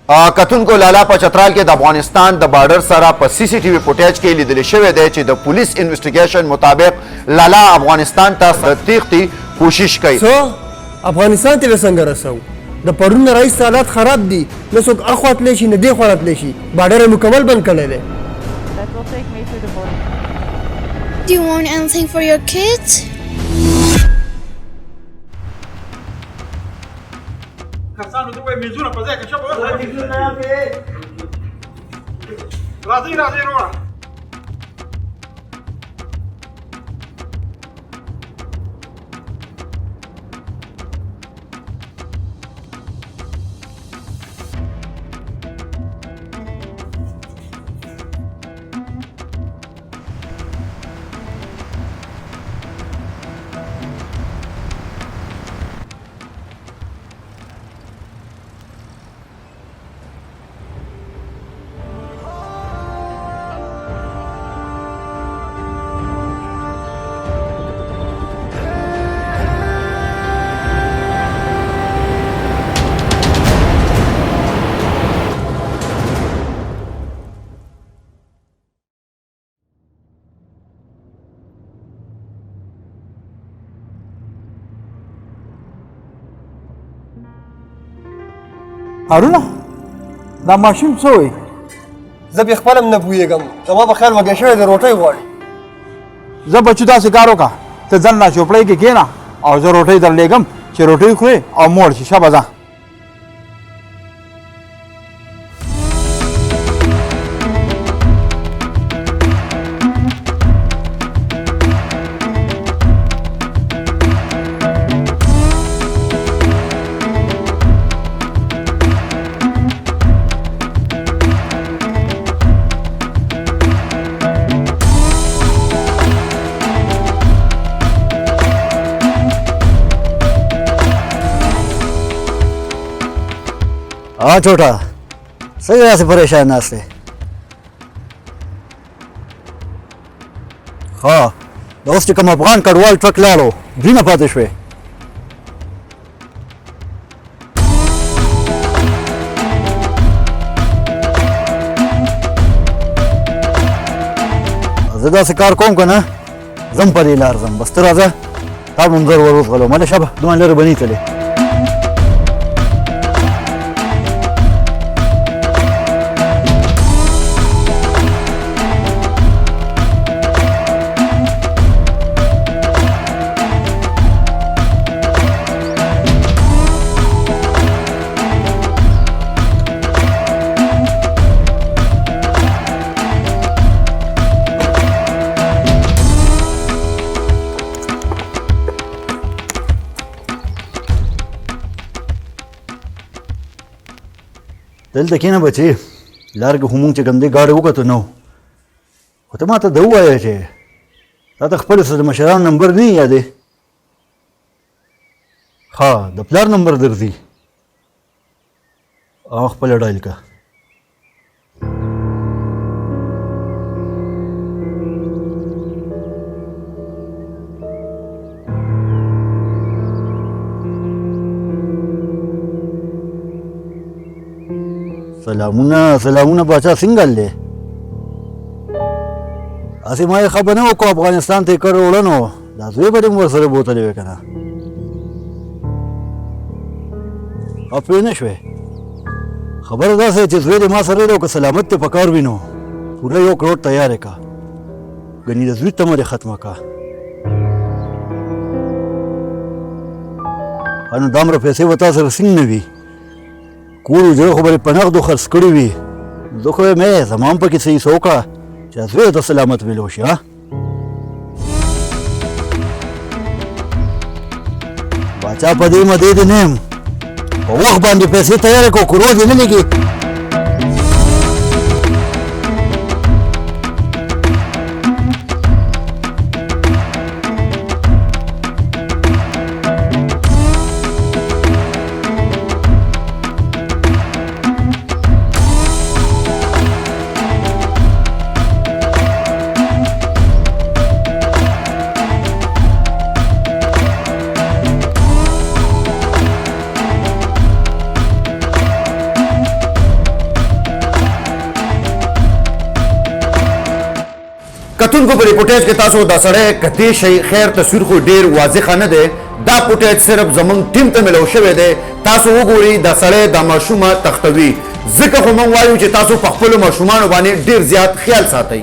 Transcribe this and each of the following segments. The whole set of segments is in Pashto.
कथुनको लाला په چترال کې د افغانستان د بارډر سره په سی سی ټي وي فوټیج کې لیدل شوی دی چې د پولیس انویسټیګیشن مطابق لالا افغانستان ته د تیښتې کوشش کوي. افغانستان ته څنګه رسو؟ د پرون رئیس حالات خراب دي، نه څوک اخوا تللی شي نه دې خوا تللی شي، بارډر مکمل بند کړی دی. Do you want anything for your kids? کسانو ته وایي میزونه په ځای کې شپه راځئ وروره. هارونه دا ماشوم څه وایي؟ زه بیا خپل هم نه پوهېږم، زما په خیال وږی شوی د روټۍ غواړي. زه بچو داسې کار وکړه ته ځان ناچوپړۍ کې کښېنه او زه روټۍ در لېږم چې روټۍ خورې او موړ شي. شبه ځه. हाँ छोटा सही वजह से परेशान नास्ते। हाँ दोस्त कम अफगान कड़वाल ट्रक ला लो भीना पाते शुए ज़्यादा से कार कौन करना जम पर इलार जम बस तेरा जा ताब मंजर वरुस गलो माले शब दुआन लर बनी चले. دلته کېنه بچې لار کې همون چې ګندې ګاډی وکتو نو خو ته ما ته ده ووایه چې تا ته خپل سره د مشرانو نمبر نه یادې؟ ها د پلار نمبر درځي هغه خپله ډایل که. سلامونه باچا څنګه دی؟ هسې ما یې خبر نه وکړو افغانستان ته یې کډه وړه نو دا زوی به دې م ورسره بوتلی وې که نه؟ او پوه نه شوې خبره داسې چې زوی دې ما سره دی او که سلامت دې په کار وي نو پوره 1 کروڑ تیار یې که ګنې د زوی تمه دې ختمه که. نو دومره پیسې به تا سره څنګه نه وي؟ کور وجره خو به یې په نغدو خرڅ کړي وي. زه خو یم زما هم پکې څه حصه وکړه چې زوی ته سلامت ویلو شي. باچا په دې مدې دې نه یم په وخت باندې پیسې تیارې کړو کروڑ دې نه لګي. کتونکو په فوټیج کې تاسو دا سړی کتی شي خیر تصویر خو ډیر واضح نه دی دا فوټیج صرف زمونږ ټیم ته ملو شوی دی تاسو وګورئ دا سړی د ماشومه تختوي ځکه خو موږ وایو چې تاسو په خپلو ماشومانو باندې ډیر زیات خیال ساتئ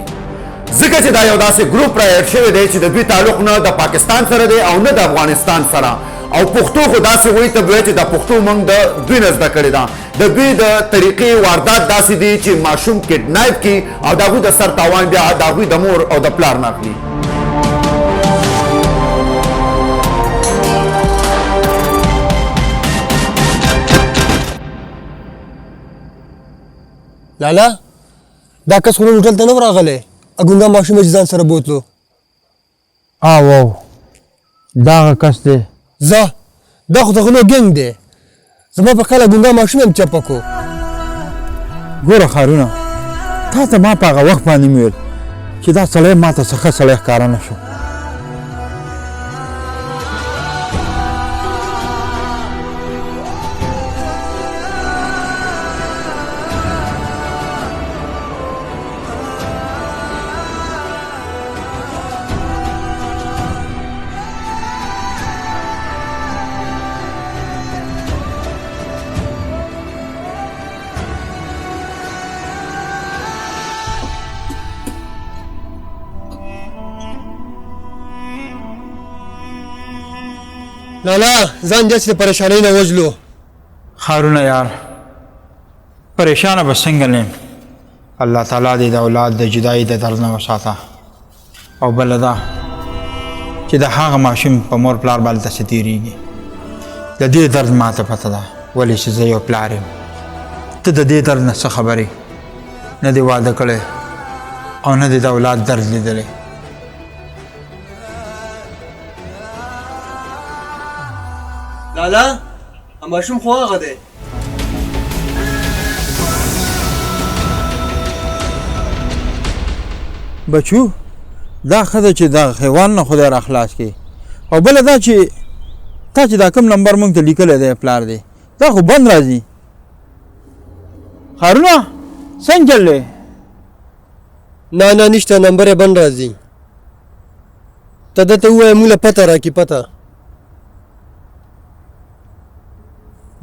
ځکه چې دا یو داسې ګروپ راایډ شوی دی چې د دوی تعلق نه د پاکستان سره دی او نه د افغانستان سره او پښتو خو داسې وایي ته وایي چې دا پښتو موږ د دوی نه زده کړې ده د دوی د طریقې واردات داسې دي چې ماشوم کډنایپ کړي او د هغوی د سر تاوان بیا د هغوی د مور او د پلار نه اخلي لالا دا کس خو هوټل ته نه راغلی اګونګا ماشوم چې ځان سره بوتلو او دغه کس دی زه دا خو د غلو ګنګ دی زما په خیال اګونګا ماشوم هم چپه کو ګوره خارونه تا ته ما په هغه وخت باندې مې ویل چې دا سړی ما ته څه ښه سړی ښکاره نه شو لالا ځان جسې د پریشانۍ نه وژلو خارونه یار پریشانه به څنګه نیم الله تعالی دې د اولاد د جدایي د درد نه وساته او بله دا چې د هغه ماشوم په مور پلار باندې څه تېرېږي د دې درد ما ته پته ده ولې چې زه یو پلار یم ته د دې درد نه څه خبرې نه دې واده کړی او نه دې د اولاد درد لیدلی لالا ماشوم خو هغه دی بچو دا ښه ده چې دا حیوان نه خدای را خلاص کړي او بله دا چې تا چې دا کوم نمبر موږ ته لیکلی دی پلار دی دا خو بند راځي خارونه څنګه چل دی نه نشته نمبر یې بند راځي ته ده ته ووایه موږ له پته راکړي پته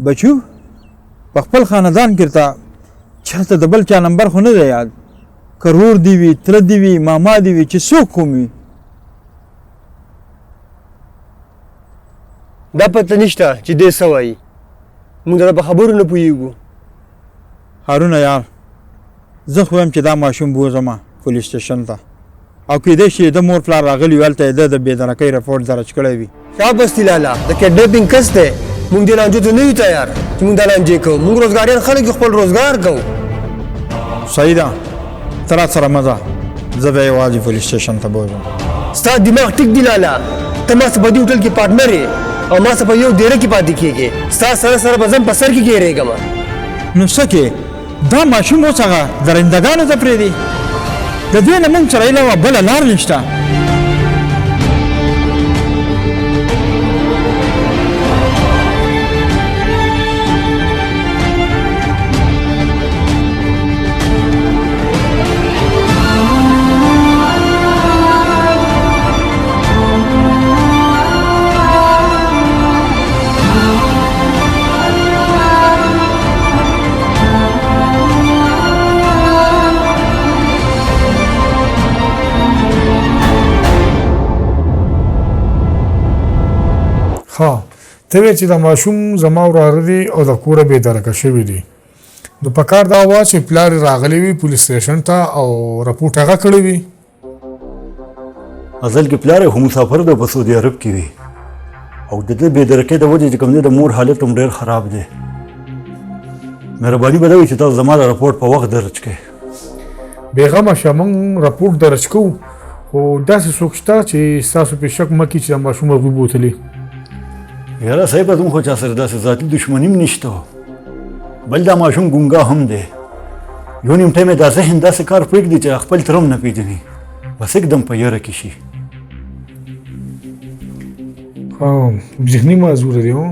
بچو په خپل خاندان کې تا چاته د بل چا نمبر خو نه دی یاد کرور دی وي تره دی وي ماما دی وي چې څوک کوم وي دا پته نشته چې دې څه وایي موږ دله په خبرو نه پوهېږو هارونه یار زه خو یم چې دا ماشوم بوځم پولیس سټیشن ته او کیدای شي د مور پلار راغلي وي هلته یې د بېدرکۍ رپورټ درج کړی وي شاباس دی لالا د کډنیپینګ کس دی موږ دې لانجو ته نه یو تیار چې موږ دا لانجې کوو موږ روزګاریان خلک یو خپل روزګار کوو صحیح ده ته را سره مه ځه زه به یوازې پولیس سټیشن ته بوځم ستا دماغ ټیک دی لالا ته ما څه په دې هوټل کې پارټنر یې او ما څه په یو دیره کې پاتې کېږې ستا سره سره به زم په سر کې کېرېږم نو څه کې دا ماشوم اوس هغه درندګانو ته پرېږدي د دې نه موږ سره علاوه بله لار نشته ها ته وی چې دا ماشوم زما وراره دی او د کوره بې درکه شوی دی نو په کار دا وا چې پلار راغلی وي پولیس سټیشن ته او رپورټ هغه کړی وي اصل کې پلار هم مسافر دی په سعودي عرب کې وي او د دې بې درکې د وجې چې کوم دی د مور حالت هم ډېر خراب دی مهرباني به دا وي چې تاسو زما د رپورټ په وخت درج کړئ بېغمه شه موږ رپورټ درج کوو خو داسې څوک شته چې ستاسو په شک مه کړي چې دا ماشوم هغوی بوتلی یاره صاحبه زموږ خو چا سره داسې ذاتي دښمني هم نشته بل دا ماشوم ګونګا هم دی یو نیم ټایم یې دا ذهن داسې کار پرېږدي چې خپل تره هم نه پېژني بس एकदम په یاره کې شي ذهني معذور دی هو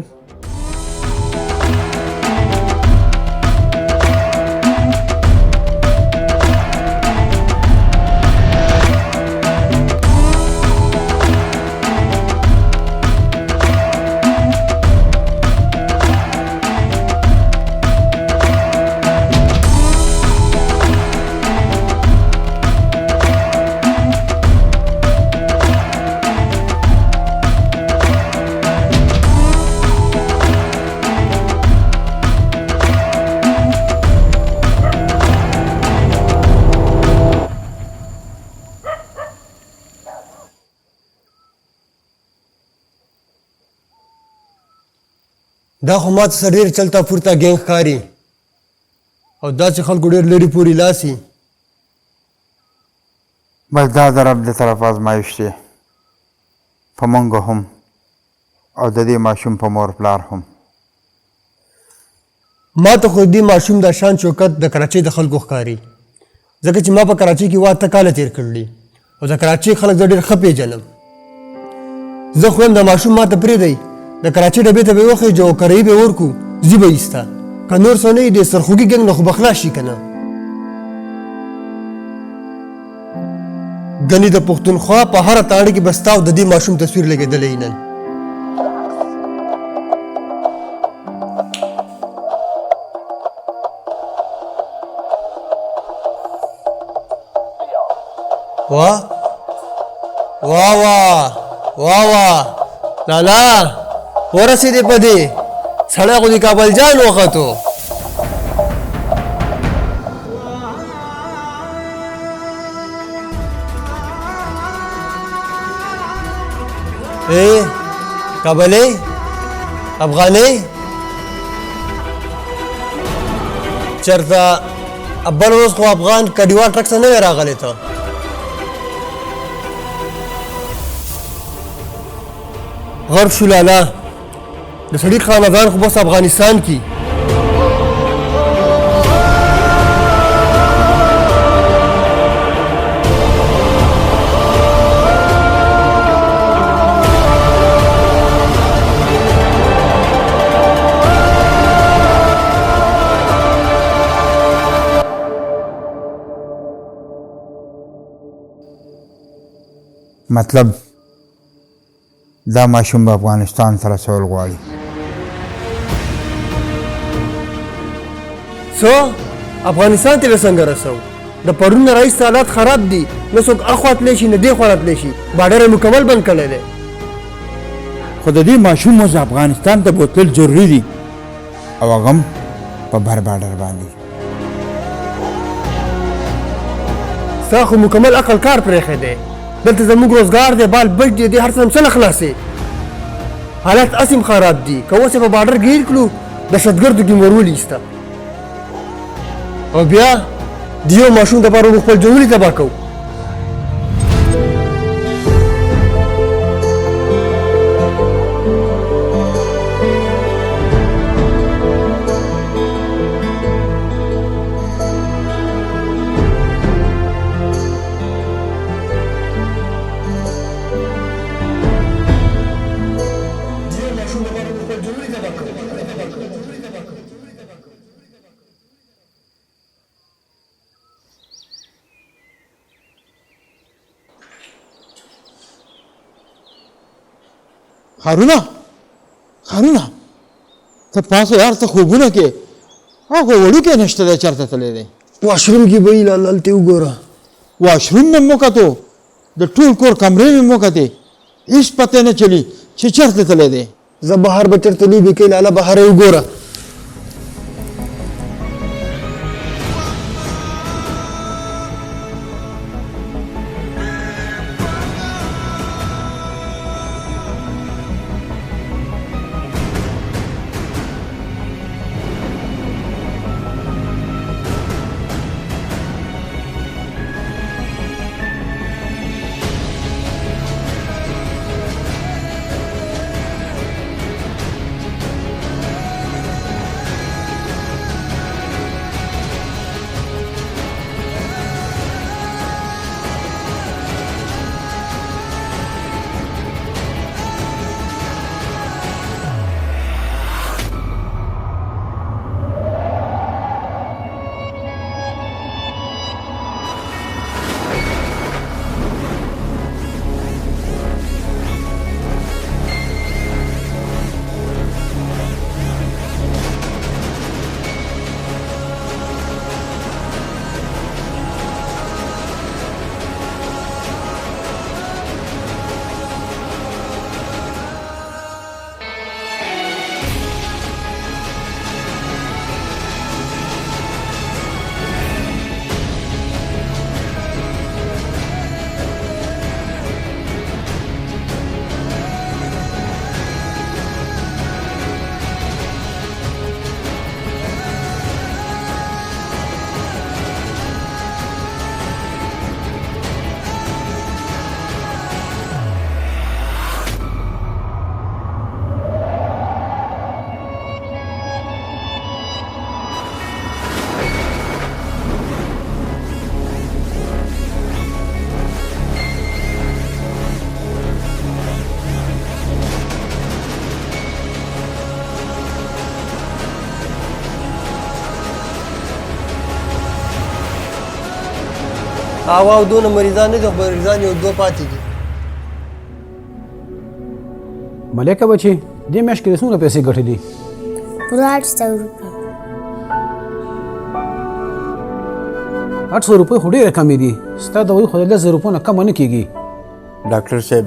دا خو ماته سره ډېر چلتا پورته ګینګ ښکاري او داسې خلکو ډېر لرې پورې لاسي. بس دا د رب د طرف ازمایش دی په موږ هم او د دې ماشوم په مور پلار هم. ما ته خو دې ماشوم د شان چوکت د کراچۍ د خلکو ښکاري ځکه چې ما په کراچۍ کې 8 کاله تېر کړلي او د کراچۍ خلک زه ډېر ښه پېژنم. زه خو یم د ماشوم ما ته پرېږدئ د کراچۍ ډبې ته به یې وخېجو او کرایي به یې ورکړو ځي به ایسته که نور څه نه وي د سرخوږي ګنګ نه خو به خلاص شي که نه. ګنې د پښتونخوا په هره تاڼه کې به ستا او د دې ماشوم تصویر لګېدلی نن. واه واه واه واه واه لالا ورسېدې په دې سړی خو د کابل جان وختو. اے کابلی افغانی چېرته بل ورځ خو افغان کډیوال ټرک ته نه وې راغلی ته. غرب شو لالا د سړي خاندان خو بس افغانستان کې. مطلب دا ماشوم به افغانستان ته رسول غواړي. څو افغانستان ته به څنګه رسو؟ د پرون نه راهیسې حالات خراب دي نه څوک اخوا تلی شي نه دې خوا راتلی شي باډر یې مکمل بند کړی دی. خو د دې ماشوم اوس افغانستان ته بوتل ضروري دي او هغه هم په بر باډر باندې. ستا خو مکمل عقل کار پرېښی دی دلته زموږ روزګار دی بال بچ دی دې هر څه څه نه خلاصې. حالات اسیم خراب دي که اوس یې په باډر ګیر کړو دهشتګردو کې مور ولایسته او بیا د یو ماشوم دپاره موږ خپل جنونې تباه کوو. خارونه ته پاسه یار ته خوبونه کې هغه وړوکی نشته دی چېرته تللی دی. واشروم کې به یې هلته وګوره. واشروم مې مو کتو د ټول کور کمرې مې مو کتې هېڅ پته نه چلي چې چېرته تللی دی. زه بهر به چېرته لوبې کوي لاله بهر یې وګوره. او دونه مریضان نه دي خو مریضان یو دوه پاتې دي. ملیکه بچی دې میاشت کې څومره پیسې ګټې دي؟ پوره 800 روپۍ. 800 روپۍ خو ډېرې کمې دي. ستا د وی خو د 10,000 روپو نه کمه نه کېږي. ډاکټر صاحب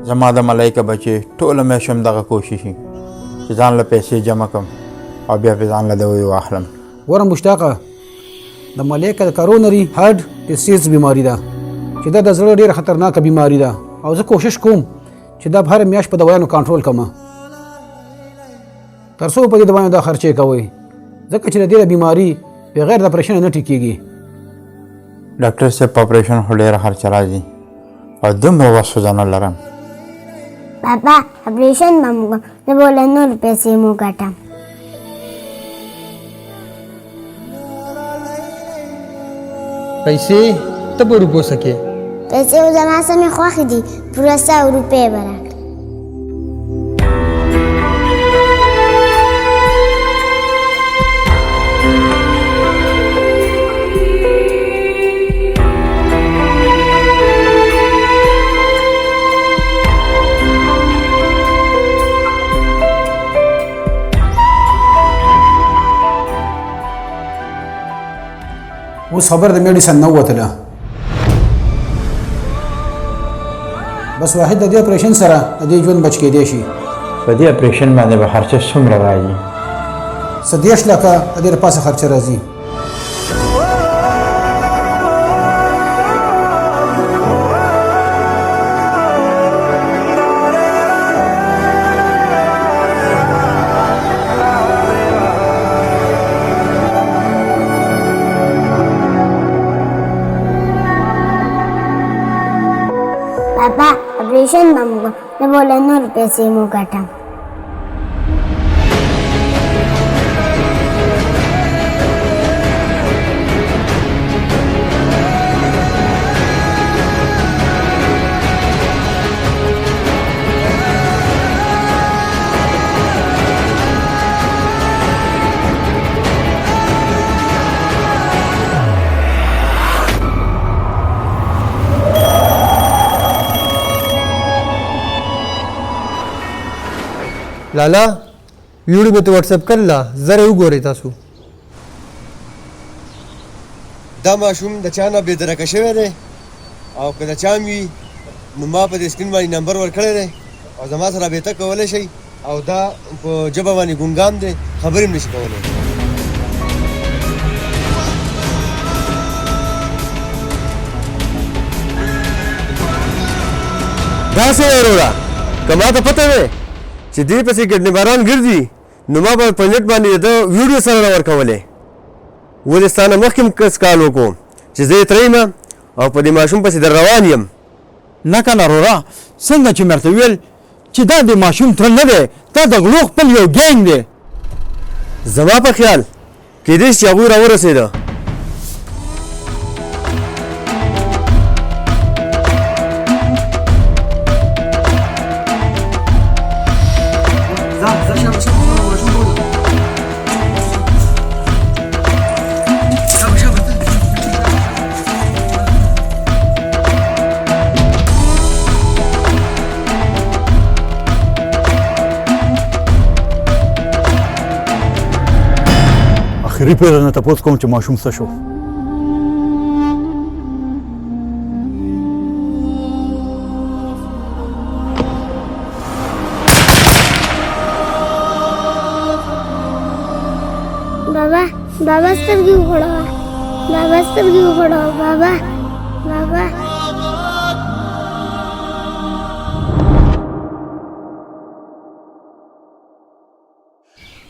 زما د ملایکه بچی ټوله میاشت هم دغه کوشش وي چې ځان له پیسې جمع کړم او بیا پې ځان له دوی واخلم. ګوره مشتاقه د ملیکه د کارونري هارډ ډیسیز بیماري ده چې دا د زړه ډېره خطرناکه بیماري ده او زه کوشش کوم چې دا هره میاشت په دوایانو کنټرول کړم تر څو په دې دوایانو دا خرچې کوئ ځکه چې د دې بیماري بغیر د اپریشن نه ټیکېږي. ډاکټر صاحب په اپریشن خو ډېره خرچه راځي او دومره وس خو زه نه لرم. پاپا اپریشن به مو زه به له نور پیسې مو ګټم. پیسې ته به روپو سکې. پیسې خو زما سمې خوښې دي پوره 100 روپۍ به راکړي. اوس خبر د میډیسن نه ووتله بس واحد د دې اپریشن سره د دې ژوند بچ کېدی شي. په دې اپریشن باندې به خرچه څومره راځي؟ 30 لکه د دې لپاسه خرچه راځي. پاپا اپریشن به مو زه به له نور پیسې مو ګټم. لالا ویډیو مې ته واتساپ کړله زره وګورئ تاسو. دا ماشوم د چا نه بېدرکه شوی دی او که د چا هم وي نو ما په دې سکرین باندې نمبر ورکړی دی او زما سره رابطه کولی شئ او دا په ژبه باندې ګونګام دی خبرې هم نشي کولی. داسې وروره که ما ته پته وی چې دې پسې ګډنباران ګرځي نو ما به په نیټ باندې د ویډیو سره نه ورکولې. ولې ستا نه مخکې م کس کال وکړو چې زه یې تره یم او په دې ماشوم پسې در روان یم. نه کنه رورا څنګه چې مې ورته ویل چې دا د ماشوم تره نه دی دا د غلو خپل یو ګینګ دی. زما په خیال کېدای شي چې هغوی راورسېده. اخري پیره نه تپوس کوم چې ماشوم څه شو. بابا سترګې وغړوه. بابا سترګې وغړوه. بابا بابا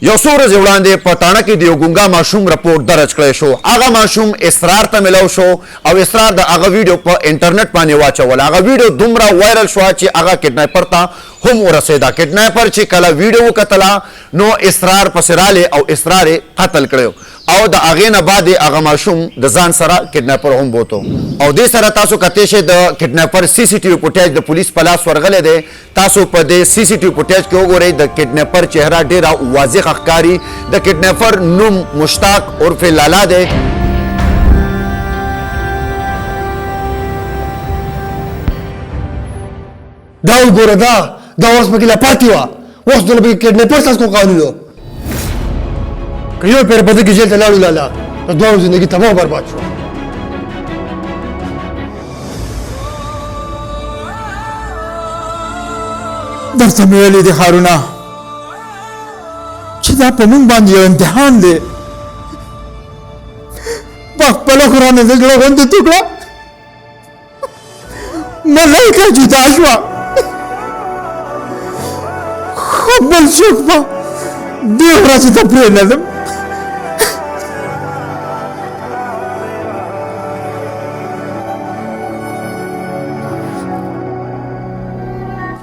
یو څو ورځې وړاندې په تاڼه کې د یو ګونګا ماشوم رپورټ درج کړی شو. هغه ماشوم اسرار ته ملو شو او اسرار د هغه ویډیو په انټرنیټ باندې واچول. هغه ویډیو دومره وایرل شوه چې هغه کډنیپر ته هم ورسېده. کډنیپر چې کله ویډیو وکتله نو اسرار پسې رالی او اسرار یې قتل کړی او د هغې نه بعد هغه ماشوم د ځان سره کډنیپر هم بوتو. او دې سره تاسو کتی شئ د کډنیپر سی سی ټي وي فوټیج د پولیس په لاس ورغلی دی. تاسو په دې سی سی ټي وي فوټیج کې وګورئ د کډنیپر چهره ډېره واضح ښکاري. د کډنیپر نوم مشتاق عرف لالا دی. دا وګوره دا اوس پکې لا پاتې وه اوس دله پکې کډنیپر ستاسو کو قانونو که یو پیر په ده کې جیل ته لاړو لالا د دواړو زندګي تباه برباد شوه درته مې ویلي دي هارونه چې دا په موږ باندې یو امتحان دی په خپله خو رانه زړه غوندې توکړه ملایکه جدا شوه خو بل څوک به دې ورځې ته پرېنهدم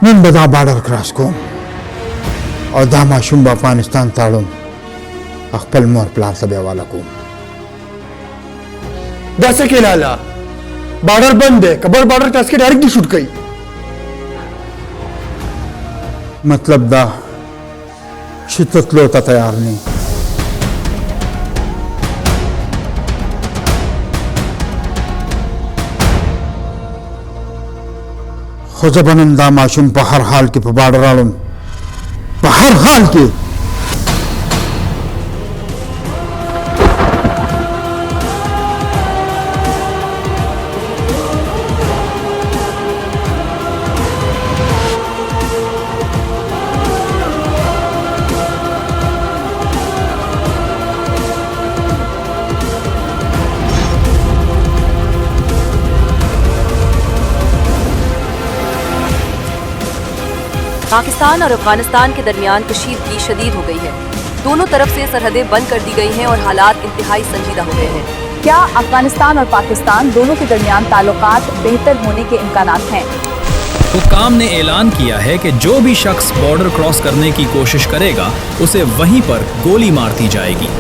نن به دا بارډر کراس کوم او دا ماشوم به افغانستان ته اړم خپل مور پلار ته به حواله کوم دا څه کې لالا بارډر بند دی که بل بارډر تاسو کې ډایرکټ شوټ کوي مطلب دا چې ته تلو ته تیار نه خو زه به نن دا ماشوم په هر حال کې په بارډر راړم په هر حال کې पाकिस्तान और अफगानिस्तान के दरमियान कशीदगी शदीद हो गई है। दोनों तरफ से सरहदें बंद कर दी गई हैं और हालात इंतहाई संजीदा हो गए हैं। क्या अफगानिस्तान और पाकिस्तान दोनों के दरमियान ताल्लुकात बेहतर होने के इम्कानात हैं? हुक्काम ने ऐलान किया है कि जो भी शख्स बॉर्डर क्रॉस करने की कोशिश करेगा उसे वहीं पर गोली मार दी जाएगी।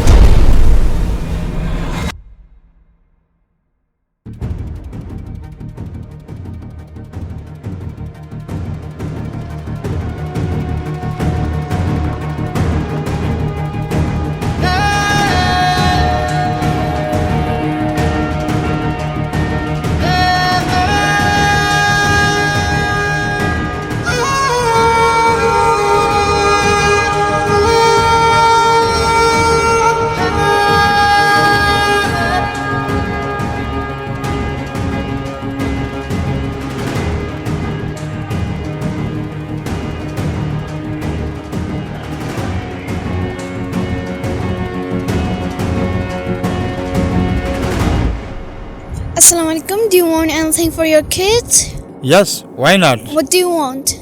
Assalamualaikum. Do you want anything for your kids? Yes, why not? What do you want?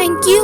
Thank you.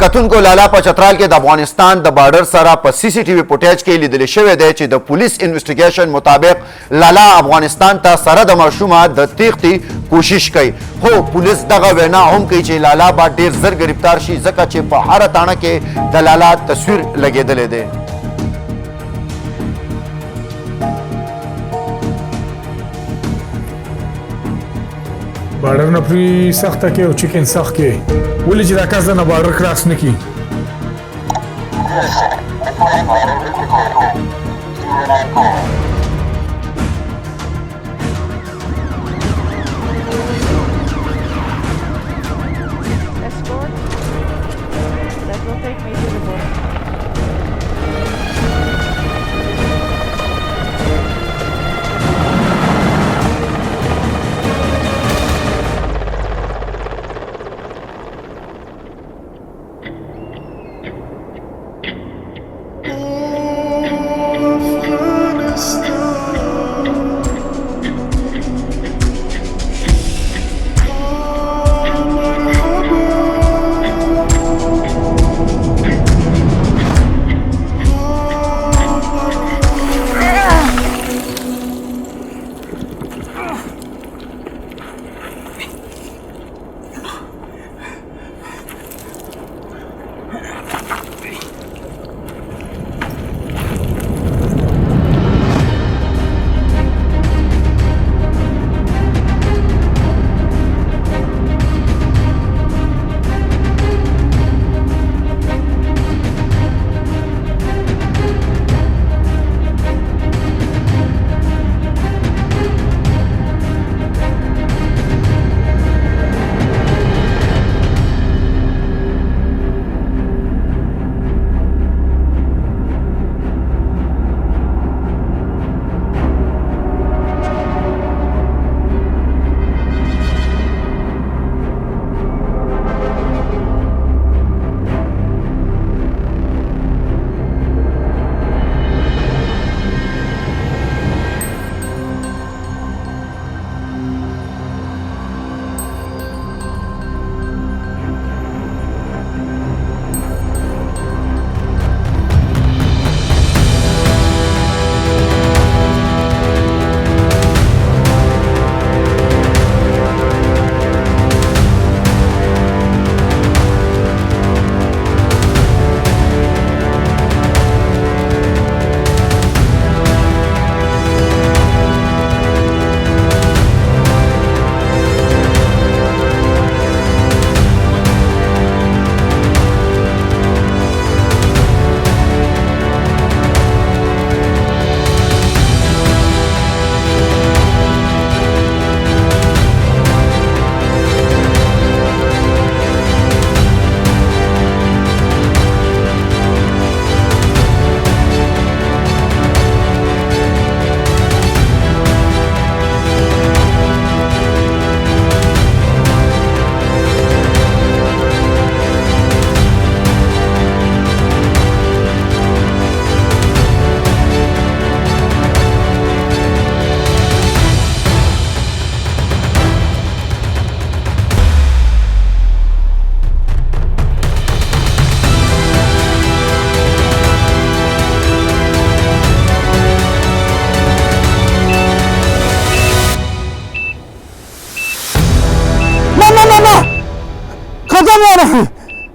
کتونکو لالا په چترال کې د افغانستان د بارډر سره په سی سی ټي وي فوټیج کې لیدل شوی دی چې د پولیس انویسټیګیشن مطابق لالا افغانستان ته سره د ماشومه د تیښتې کوشش کوي خو پولیس دغه وینا هم کوي چې لالا به ډیر زر گرفتار شي ځکه چې په هره تاڼه کې د لالا تصویر لګېدلی دی بارډر نه پرې سخته کې او چکن سخت کې ولې چې دا کس نه بارډر کراس نه کی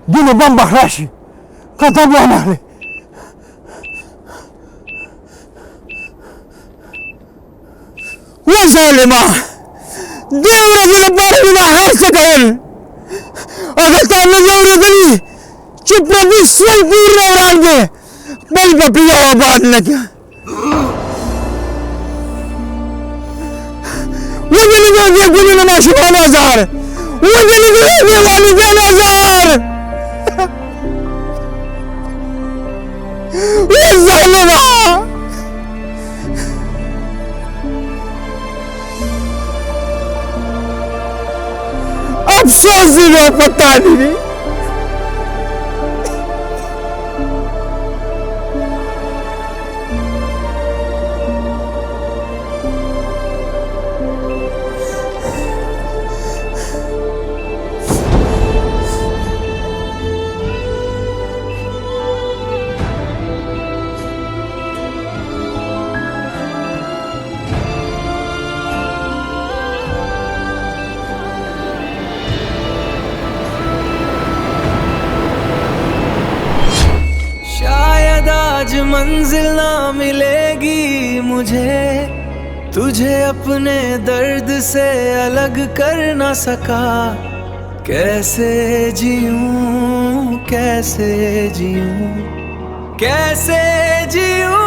دینو بم بخراشي خطر وانه وظالما دې ورځې لپاره مې دا هر څه کول اگر تا نه اورېدلي چې پردي سوی کور راوران دی بل به پرې یو آباد نه کړه وجلې دې دې ګلونه ماشومان ازار وجلې دې دې والدین ازار وظالما अफसोस दिलो पता नहीं मंजिल ना मिलेगी मुझे तुझे अपने दर्द से अलग कर ना सका कैसे जीऊं कैसे जीऊं कैसे जीऊं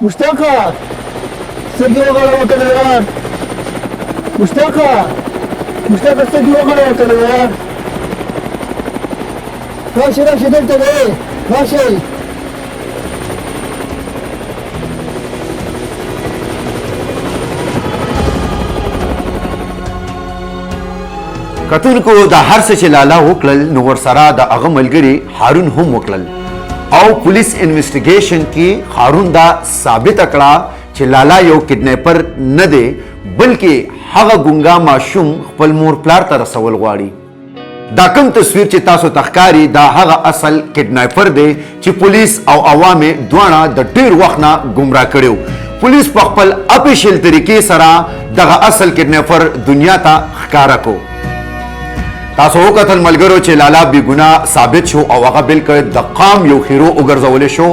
مشتاقة سدي وغلا وكذا مشتاقة سدي وغلا وكذا ماشي دلت ايه ماشي کتونکو د هر څه چې لالا وکړل نو ورسره د هغه ملګري هارون هم وکړل او پولیس انویسټیګیشن کې هارون دا ثابت کړه چې لالا یو کډنیپر نه دی بلکې هغه ګونګا ماشوم خپل مور پلار ته رسول غواړي دا کوم تصویر چې تاسو تخکاری دا هغه اصل کډنیپر دی چې پولیس او عوام دواړه د ډیر وخت نه گمراه کړو پولیس په خپل اپیشل طریقې سره دغه اصل کډنیپر دنیا ته ښکارا کو تاسو وکتل ملګرو چې لالا بی ګناه ثابت شو او هغه بالکل د قام یو هیرو وګرځول شو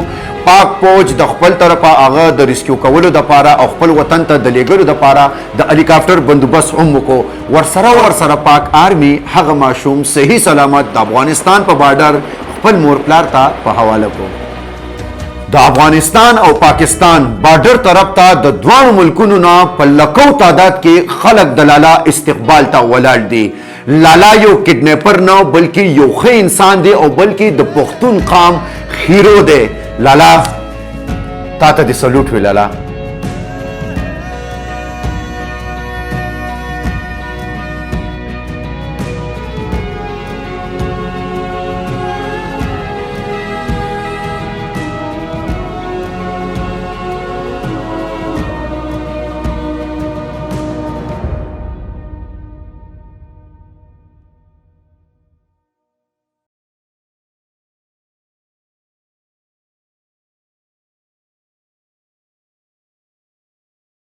پاک فوج د خپل طرفه هغه د ریسکیو کولو د پاره او خپل وطن ته د لیږلو د پاره د هلیکاپټر بندوبست هم وکړو ورسره پاک آرمی هغه ماشوم صحیح سلامت د افغانستان په بارډر خپل مور پلار ته په حواله کو د افغانستان او پاکستان بارډر طرف ته د دوه ملکونو نه په لکو تعداد کې خلک د لالا استقبال ته ولاړ دي لالا یو کډنیپر نه بلکې یو ښه انسان دی او بلکې د پښتون قام هیرو دی لالا تا ته د سلوټ وی لالا